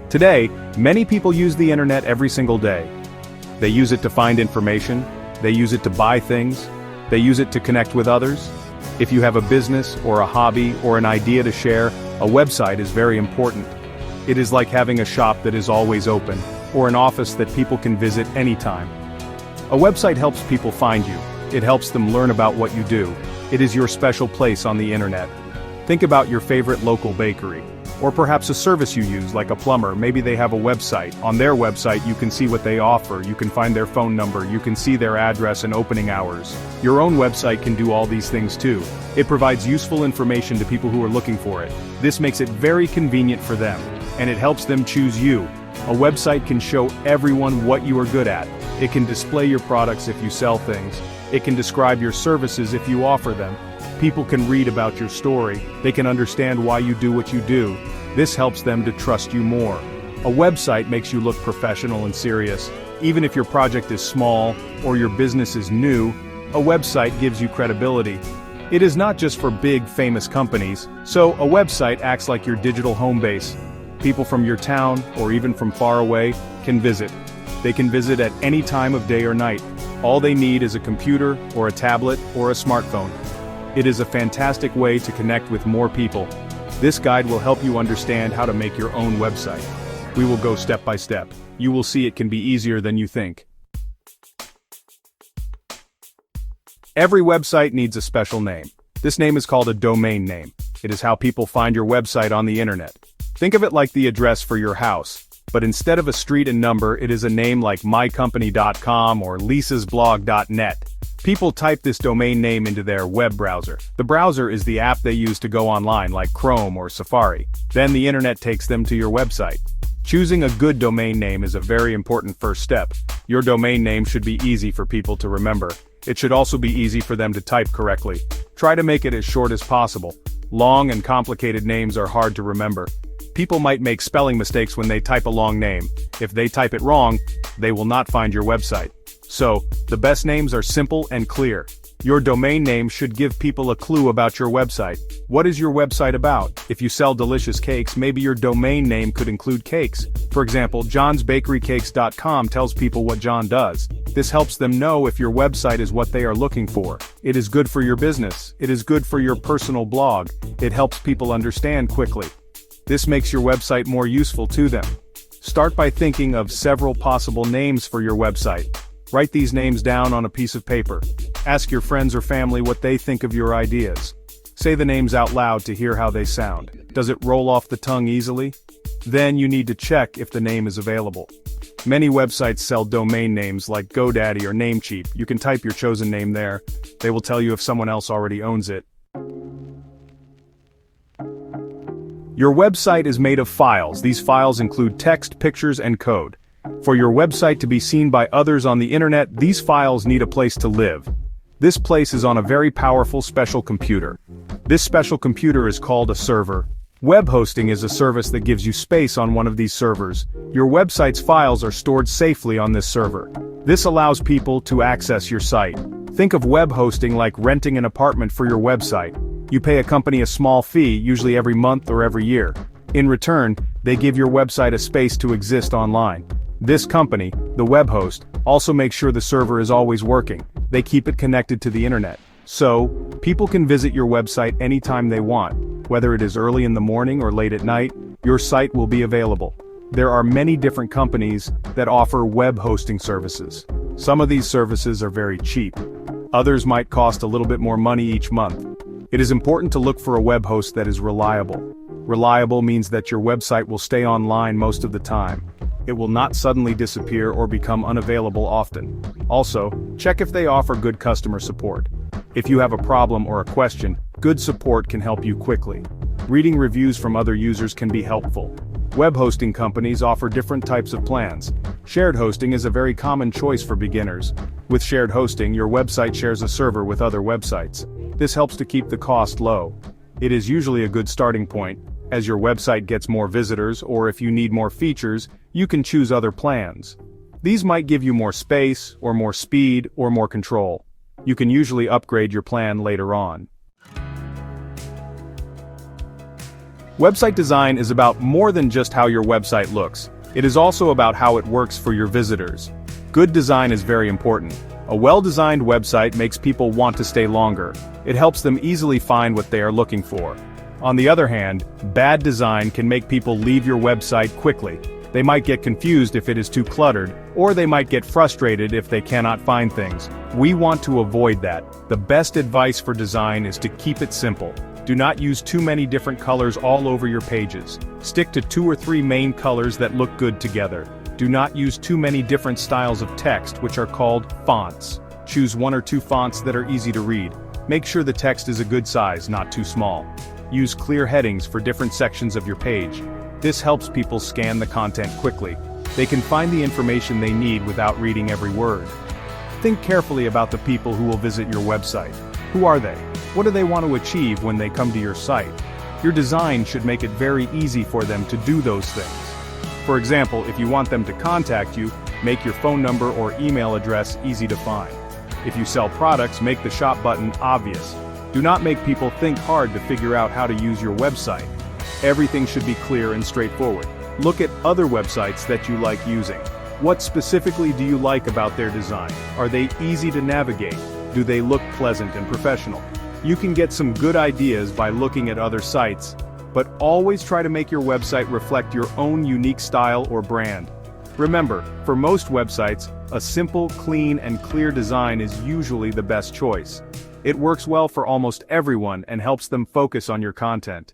Today, many people use the internet every single day. They use it to find information, they use it to buy things, they use it to connect with others. If you have a business or a hobby or an idea to share, a website is very important. It is like having a shop that is always open, or an office that people can visit anytime. A website helps people find you. It helps them learn about what you do. It is your special place on the internet. Think about your favorite local bakery. Or perhaps a service you use, like a plumber. Maybe they have a website. On their website you can see what they offer, you can find their phone number, you can see their address and opening hours. Your own website can do all these things too. It provides useful information to people who are looking for it. This makes it very convenient for them, and it helps them choose you. A website can show everyone what you are good at. It can display your products if you sell things. It can describe your services if you offer them. People can read about your story, they can understand why you do what you do. This helps them to trust you more. A website makes you look professional and serious. Even if your project is small, or your business is new, a website gives you credibility. It is not just for big, famous companies, so a website acts like your digital home base. People from your town, or even from far away, can visit. They can visit at any time of day or night. All they need is a computer, or a tablet, or a smartphone. It is a fantastic way to connect with more people. This guide will help you understand how to make your own website. We will go step by step. You will see it can be easier than you think. Every website needs a special name. This name is called a domain name. It is how people find your website on the internet. Think of it like the address for your house, but instead of a street and number, it is a name like mycompany.com or lisasblog.net. People type this domain name into their web browser. The browser is the app they use to go online, like Chrome or Safari. Then the internet takes them to your website. Choosing a good domain name is a very important first step. Your domain name should be easy for people to remember. It should also be easy for them to type correctly. Try to make it as short as possible. Long and complicated names are hard to remember. People might make spelling mistakes when they type a long name. If they type it wrong, they will not find your website. So, the best names are simple and clear. Your domain name should give people a clue about your website. What is your website about? If you sell delicious cakes, maybe your domain name could include cakes. For example, johnsbakerycakes.com tells people what John does. This helps them know if your website is what they are looking for. It is good for your business. It is good for your personal blog. It helps people understand quickly. This makes your website more useful to them. Start by thinking of several possible names for your website. Write these names down on a piece of paper. Ask your friends or family what they think of your ideas. Say the names out loud to hear how they sound. Does it roll off the tongue easily? Then you need to check if the name is available. Many websites sell domain names like GoDaddy or Namecheap. You can type your chosen name there. They will tell you if someone else already owns it. Your website is made of files. These files include text, pictures, and code. For your website to be seen by others on the internet, these files need a place to live. This place is on a very powerful special computer. This special computer is called a server. Web hosting is a service that gives you space on one of these servers. Your website's files are stored safely on this server. This allows people to access your site. Think of web hosting like renting an apartment for your website. You pay a company a small fee, usually every month or every year. In return, they give your website a space to exist online. This company, the web host, also makes sure the server is always working. They keep it connected to the internet. So, people can visit your website anytime they want. Whether it is early in the morning or late at night, your site will be available. There are many different companies that offer web hosting services. Some of these services are very cheap. Others might cost a little bit more money each month. It is important to look for a web host that is reliable. Reliable means that your website will stay online most of the time. It will not suddenly disappear or become unavailable often. Also, check if they offer good customer support. If you have a problem or a question, good support can help you quickly. Reading reviews from other users can be helpful. Web hosting companies offer different types of plans. Shared hosting is a very common choice for beginners. With shared hosting, your website shares a server with other websites. This helps to keep the cost low. It is usually a good starting point. As your website gets more visitors, or if you need more features, you can choose other plans. These might give you more space, or more speed, or more control. You can usually upgrade your plan later on. Website design is about more than just how your website looks. It is also about how it works for your visitors. Good design is very important. A well-designed website makes people want to stay longer. It helps them easily find what they are looking for. On the other hand, bad design can make people leave your website quickly. They might get confused if it is too cluttered, or they might get frustrated if they cannot find things. We want to avoid that. The best advice for design is to keep it simple. Do not use too many different colors all over your pages. Stick to 2 or 3 main colors that look good together. Do not use too many different styles of text, which are called fonts. Choose 1 or 2 fonts that are easy to read. Make sure the text is a good size, not too small. Use clear headings for different sections of your page. This helps people scan the content quickly. They can find the information they need without reading every word. Think carefully about the people who will visit your website. Who are they? What do they want to achieve when they come to your site? Your design should make it very easy for them to do those things. For example, if you want them to contact you, make your phone number or email address easy to find. If you sell products, make the shop button obvious. Do not make people think hard to figure out how to use your website. Everything should be clear and straightforward. Look at other websites that you like using. What specifically do you like about their design? Are they easy to navigate? Do they look pleasant and professional? You can get some good ideas by looking at other sites, but always try to make your website reflect your own unique style or brand. Remember, for most websites, a simple, clean, and clear design is usually the best choice. It works well for almost everyone and helps them focus on your content.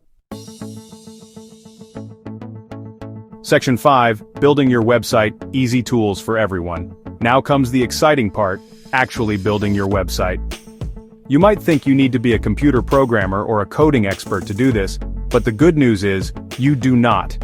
Section 5, Building your website, easy tools for everyone. Now comes the exciting part, actually building your website. You might think you need to be a computer programmer or a coding expert to do this, but the good news is, you do not.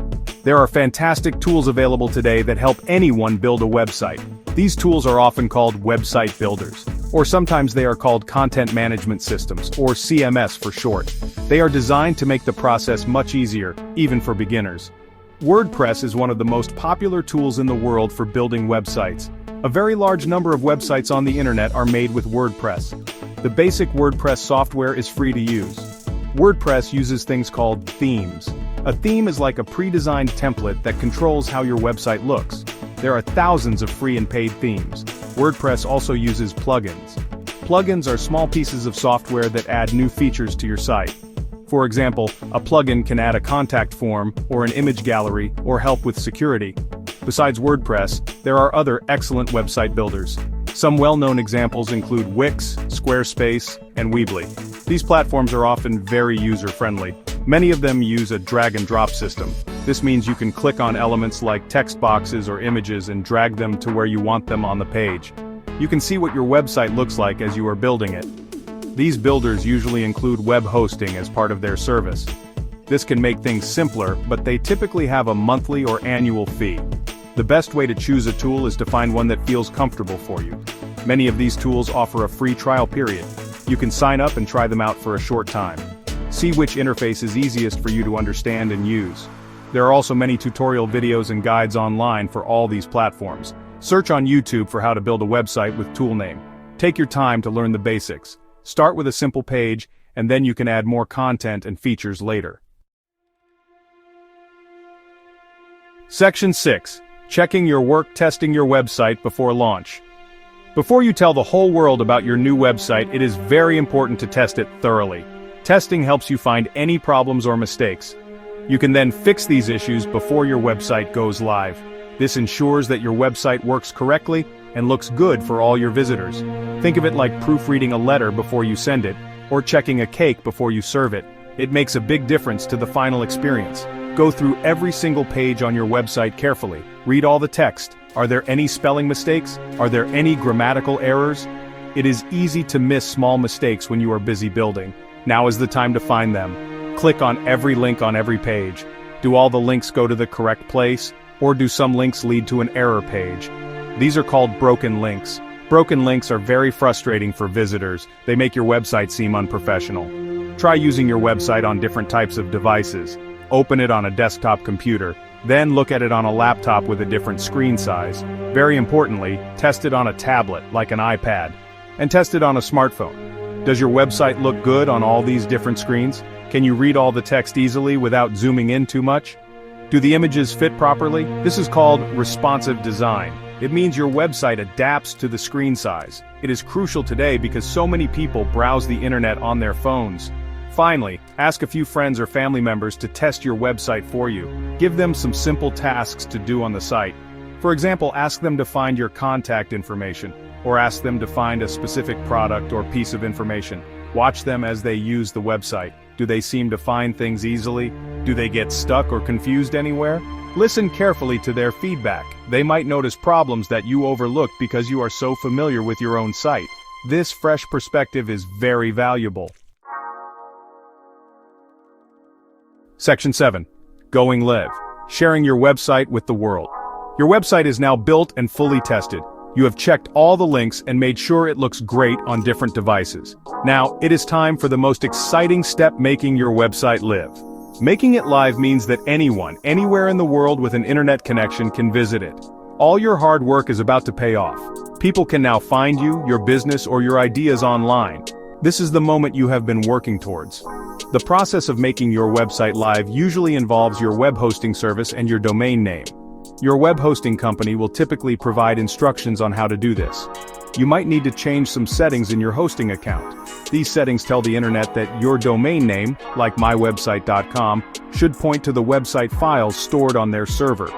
There are fantastic tools available today that help anyone build a website. These tools are often called website builders, or sometimes they are called content management systems, or CMS for short. They are designed to make the process much easier, even for beginners. WordPress is one of the most popular tools in the world for building websites. A very large number of websites on the internet are made with WordPress. The basic WordPress software is free to use. WordPress uses things called themes. A theme is like a pre-designed template that controls how your website looks. There are thousands of free and paid themes. WordPress also uses plugins. Plugins are small pieces of software that add new features to your site. For example, a plugin can add a contact form, or an image gallery, or help with security. Besides WordPress, there are other excellent website builders. Some well-known examples include Wix, Squarespace, and Weebly. These platforms are often very user-friendly. Many of them use a drag-and-drop system. This means you can click on elements like text boxes or images and drag them to where you want them on the page. You can see what your website looks like as you are building it. These builders usually include web hosting as part of their service. This can make things simpler, but they typically have a monthly or annual fee. The best way to choose a tool is to find one that feels comfortable for you. Many of these tools offer a free trial period. You can sign up and try them out for a short time. See which interface is easiest for you to understand and use. There are also many tutorial videos and guides online for all these platforms. Search on YouTube for how to build a website with Toolname. Take your time to learn the basics. Start with a simple page, and then you can add more content and features later. Section 6. Checking your work, testing your website before launch. Before you tell the whole world about your new website, it is very important to test it thoroughly. Testing helps you find any problems or mistakes. You can then fix these issues before your website goes live. This ensures that your website works correctly and looks good for all your visitors. Think of it like proofreading a letter before you send it, or checking a cake before you serve it. It makes a big difference to the final experience. Go through every single page on your website carefully. Read all the text. Are there any spelling mistakes? Are there any grammatical errors? It is easy to miss small mistakes when you are busy building. Now is the time to find them. Click on every link on every page. Do all the links go to the correct place, or do some links lead to an error page? These are called broken links. Broken links are very frustrating for visitors. They make your website seem unprofessional. Try using your website on different types of devices. Open it on a desktop computer, then look at it on a laptop with a different screen size. Very importantly, test it on a tablet, like an iPad, and test it on a smartphone. Does your website look good on all these different screens? Can you read all the text easily without zooming in too much? Do the images fit properly? This is called responsive design. It means your website adapts to the screen size. It is crucial today because so many people browse the internet on their phones. Finally, ask a few friends or family members to test your website for you. Give them some simple tasks to do on the site. For example, ask them to find your contact information, or ask them to find a specific product or piece of information. Watch them as they use the website. Do they seem to find things easily? Do they get stuck or confused anywhere? Listen carefully to their feedback. They might notice problems that you overlooked because you are so familiar with your own site. This fresh perspective is very valuable. Section 7. Going live. Sharing your website with the world. Your website is now built and fully tested. You have checked all the links and made sure it looks great on different devices. Now, it is time for the most exciting step, making your website live. Making it live means that anyone, anywhere in the world with an internet connection can visit it. All your hard work is about to pay off. People can now find you, your business, or your ideas online. This is the moment you have been working towards. The process of making your website live usually involves your web hosting service and your domain name. Your web hosting company will typically provide instructions on how to do this. You might need to change some settings in your hosting account. These settings tell the internet that your domain name, like mywebsite.com, should point to the website files stored on their server.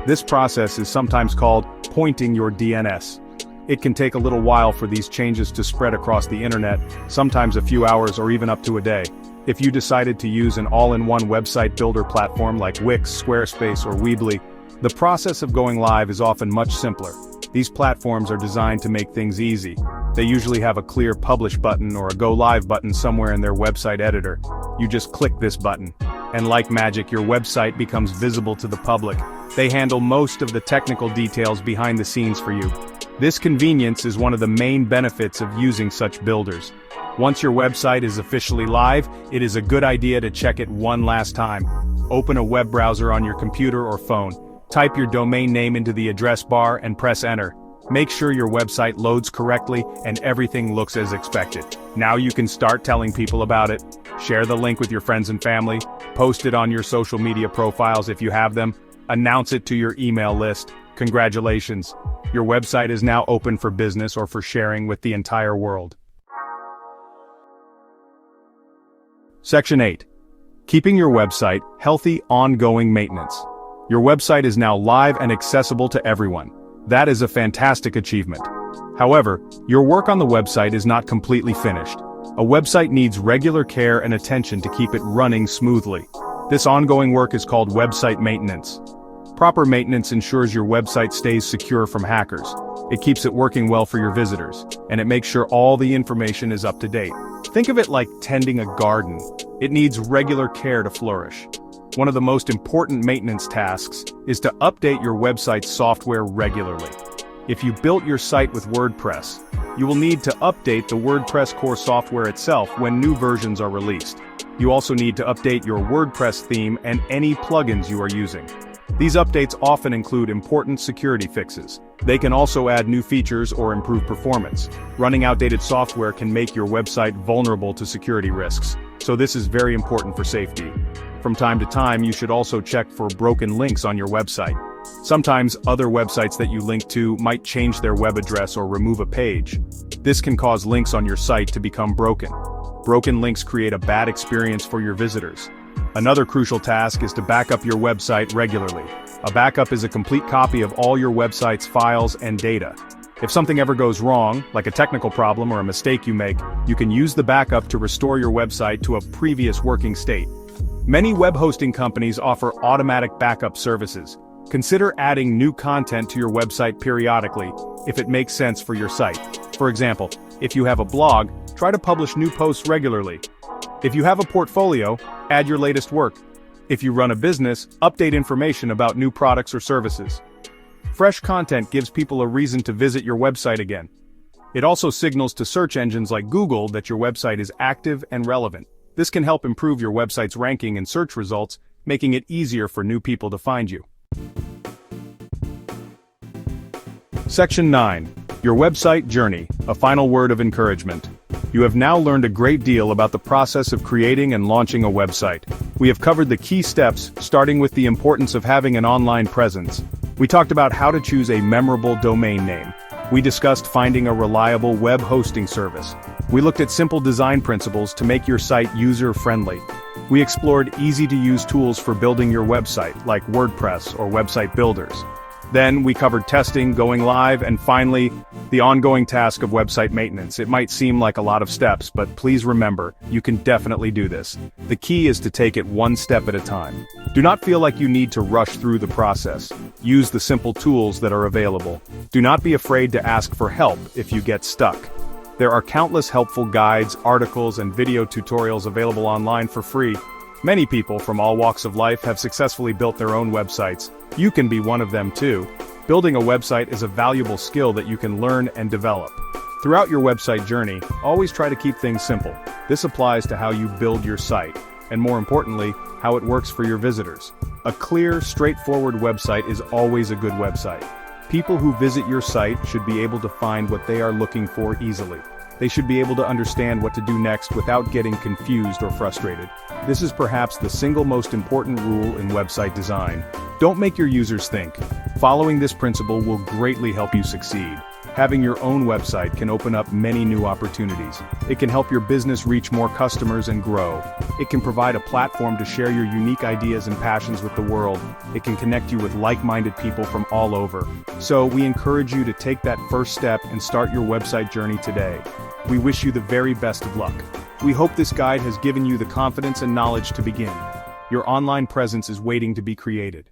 This process is sometimes called pointing your DNS. It can take a little while for these changes to spread across the internet, sometimes a few hours or even up to a day. If you decided to use an all-in-one website builder platform like Wix, Squarespace, or Weebly, the process of going live is often much simpler. These platforms are designed to make things easy. They usually have a clear publish button or a go live button somewhere in their website editor. You just click this button, and like magic, your website becomes visible to the public. They handle most of the technical details behind the scenes for you. This convenience is one of the main benefits of using such builders. Once your website is officially live, it is a good idea to check it one last time. Open a web browser on your computer or phone. Type your domain name into the address bar and press enter. Make sure your website loads correctly and everything looks as expected. Now you can start telling people about it. Share the link with your friends and family. Post it on your social media profiles if you have them. Announce it to your email list. Congratulations. Your website is now open for business or for sharing with the entire world. Section 8. Keeping your website healthy, ongoing maintenance. Your website is now live and accessible to everyone. That is a fantastic achievement. However, your work on the website is not completely finished. A website needs regular care and attention to keep it running smoothly. This ongoing work is called website maintenance. Proper maintenance ensures your website stays secure from hackers. It keeps it working well for your visitors, and it makes sure all the information is up to date. Think of it like tending a garden. It needs regular care to flourish. One of the most important maintenance tasks is to update your website's software regularly. If you built your site with WordPress, you will need to update the WordPress core software itself when new versions are released. You also need to update your WordPress theme and any plugins you are using. These updates often include important security fixes. They can also add new features or improve performance. Running outdated software can make your website vulnerable to security risks, so this is very important for safety. From time to time, you should also check for broken links on your website. Sometimes other websites that you link to might change their web address or remove a page. This can cause links on your site to become broken. Broken links create a bad experience for your visitors. Another crucial task is to back up your website regularly. A backup is a complete copy of all your website's files and data. If something ever goes wrong, like a technical problem or a mistake you make, you can use the backup to restore your website to a previous working state. Many web hosting companies offer automatic backup services. Consider adding new content to your website periodically, if it makes sense for your site. For example, if you have a blog, try to publish new posts regularly. If you have a portfolio, add your latest work. If you run a business, update information about new products or services. Fresh content gives people a reason to visit your website again. It also signals to search engines like Google that your website is active and relevant. This can help improve your website's ranking and search results, making it easier for new people to find you. Section 9. Your website journey, a final word of encouragement. You have now learned a great deal about the process of creating and launching a website. We have covered the key steps, starting with the importance of having an online presence. We talked about how to choose a memorable domain name. We discussed finding a reliable web hosting service. We looked at simple design principles to make your site user-friendly. We explored easy-to-use tools for building your website, like WordPress or website builders. Then we covered testing, going live, and finally, the ongoing task of website maintenance. It might seem like a lot of steps, but please remember, you can definitely do this. The key is to take it one step at a time. Do not feel like you need to rush through the process. Use the simple tools that are available. Do not be afraid to ask for help if you get stuck. There are countless helpful guides, articles, and video tutorials available online for free. Many people from all walks of life have successfully built their own websites. You can be one of them too. Building a website is a valuable skill that you can learn and develop. Throughout your website journey, always try to keep things simple. This applies to how you build your site, and more importantly, how it works for your visitors. A clear, straightforward website is always a good website. People who visit your site should be able to find what they are looking for easily. They should be able to understand what to do next without getting confused or frustrated. This is perhaps the single most important rule in website design. Don't make your users think. Following this principle will greatly help you succeed. Having your own website can open up many new opportunities. It can help your business reach more customers and grow. It can provide a platform to share your unique ideas and passions with the world. It can connect you with like-minded people from all over. So we encourage you to take that first step and start your website journey today. We wish you the very best of luck. We hope this guide has given you the confidence and knowledge to begin. Your online presence is waiting to be created.